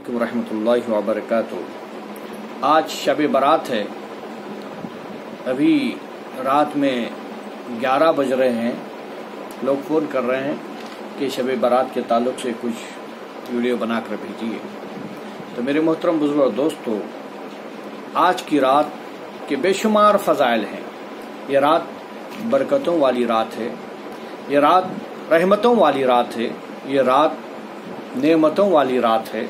रहमतुल्लाहि व बरकातुहू। आज शब बारात है। अभी रात में 11 बज रहे हैं। लोग फ़ोन कर रहे हैं कि शब बारात के ताल्लुक़ से कुछ वीडियो बनाकर भेजिए। तो मेरे मोहतरम बुजुर्ग और दोस्तों, आज की रात के बेशुमार फ़ज़ाइल हैं। ये रात बरकतों वाली रात है, ये रात रहमतों वाली रात है, ये रात नेमतों वाली रात है।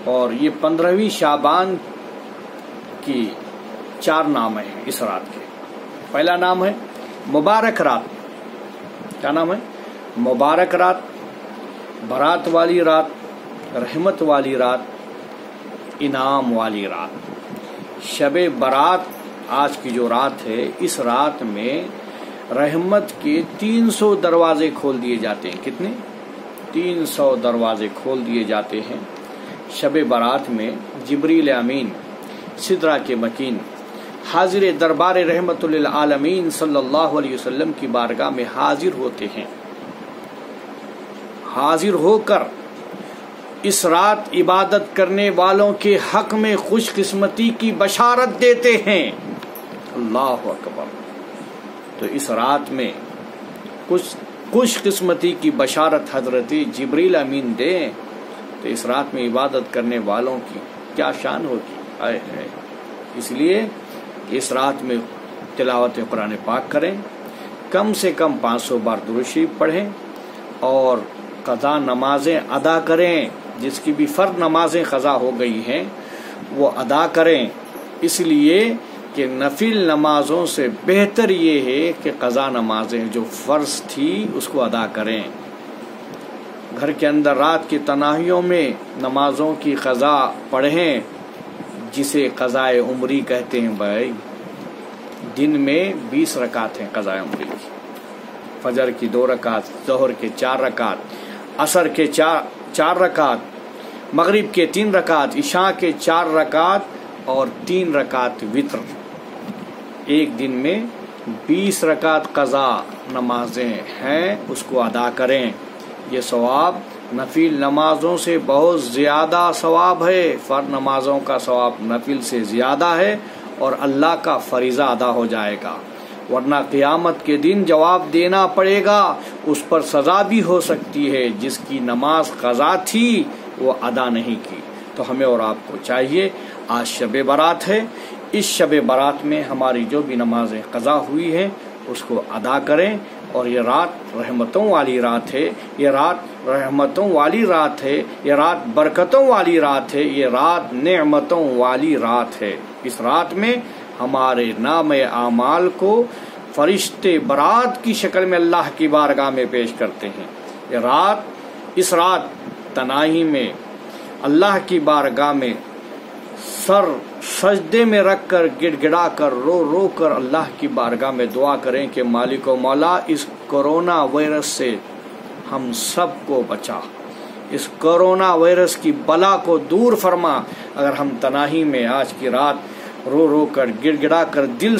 और ये 15वीं शाबान की 4 नाम हैं इस रात के। पहला नाम है मुबारक रात। क्या नाम है? मुबारक रात, बारात वाली रात, रहमत वाली रात, इनाम वाली रात। शबे बारात आज की जो रात है, इस रात में रहमत के 300 दरवाजे खोल दिए जाते हैं। कितने? 300 दरवाजे खोल दिए जाते हैं। शबे बारात में जिब्रील अमीन, सिदरा के मकीन, हाजिर दरबार रहमतुल आलमीन सल्लल्लाहु अलैहि वसल्लम की बारगाह में हाजिर होते हैं। हाजिर होकर इस रात इबादत करने वालों के हक में खुशकिस्मती की बशारत देते हैं। अल्लाहु अकबर। तो इस रात में खुशकिस्मती की बशारत हजरत जिब्रील अमीन दें, तो इस रात में इबादत करने वालों की क्या शान होगी। आए है। इसलिए इस रात में तिलावत कुरान पाक करें, कम से कम 500 बार दुरूद शरीफ पढ़ें और क़ज़ा नमाजें अदा करें। जिसकी भी फ़र्ज़ नमाजें क़ज़ा हो गई हैं वो अदा करें, इसलिए कि नफिल नमाजों से बेहतर ये है कि क़ज़ा नमाजें जो फ़र्ज़ थी उसको अदा करें। घर के अंदर रात की तनाहियों में नमाजों की क़ज़ा पढ़ें, जिसे क़ज़ाए उम्री कहते हैं। भाई, दिन में 20 रकात हैं क़ज़ाए उम्री की। फजर की 2 रकात, ज़ोहर के 4 रकात, असर के 4 रकात, मगरिब के 3 रकात, इशा के 4 रकात और 3 रकात वित्र। एक दिन में 20 रकात क़ज़ा नमाजें हैं, उसको अदा करें। ये सवाब नफिल नमाजों से बहुत ज़्यादा सवाब है। फ़र्ज़ नमाजों का सवाब नफिल से ज़्यादा है और अल्लाह का फरीज़ा अदा हो जाएगा। वरना क़ियामत के दिन जवाब देना पड़ेगा, उस पर सज़ा भी हो सकती है। जिसकी नमाज क़ज़ा थी वो अदा नहीं की। तो हमें और आपको चाहिए, आज शब बारात है, इस शब बारात में हमारी जो भी नमाजें क़ज़ा हुई हैं उसको अदा करें। और ये रात रहमतों वाली रात है, ये रात रहमतों वाली रात है, ये रात बरकतों वाली रात है, ये रात नेमतों वाली रात है। इस रात में हमारे नाम आमाल को फरिश्ते बारात की शक्ल में अल्लाह की बारगाह में पेश करते हैं। ये रात, इस रात तनाही में अल्लाह की बारगाह में सर सजदे में रख कर, गिड़गिड़ा कर, रो रो कर अल्लाह की बारगाह में दुआ करें कि मालिक व मौला, इस कोरोना वायरस से हम सब को बचा, इस कोरोना वायरस की बला को दूर फरमा। अगर हम तनाही में आज की रात रो रो कर, गिड़गिड़ा कर, दिल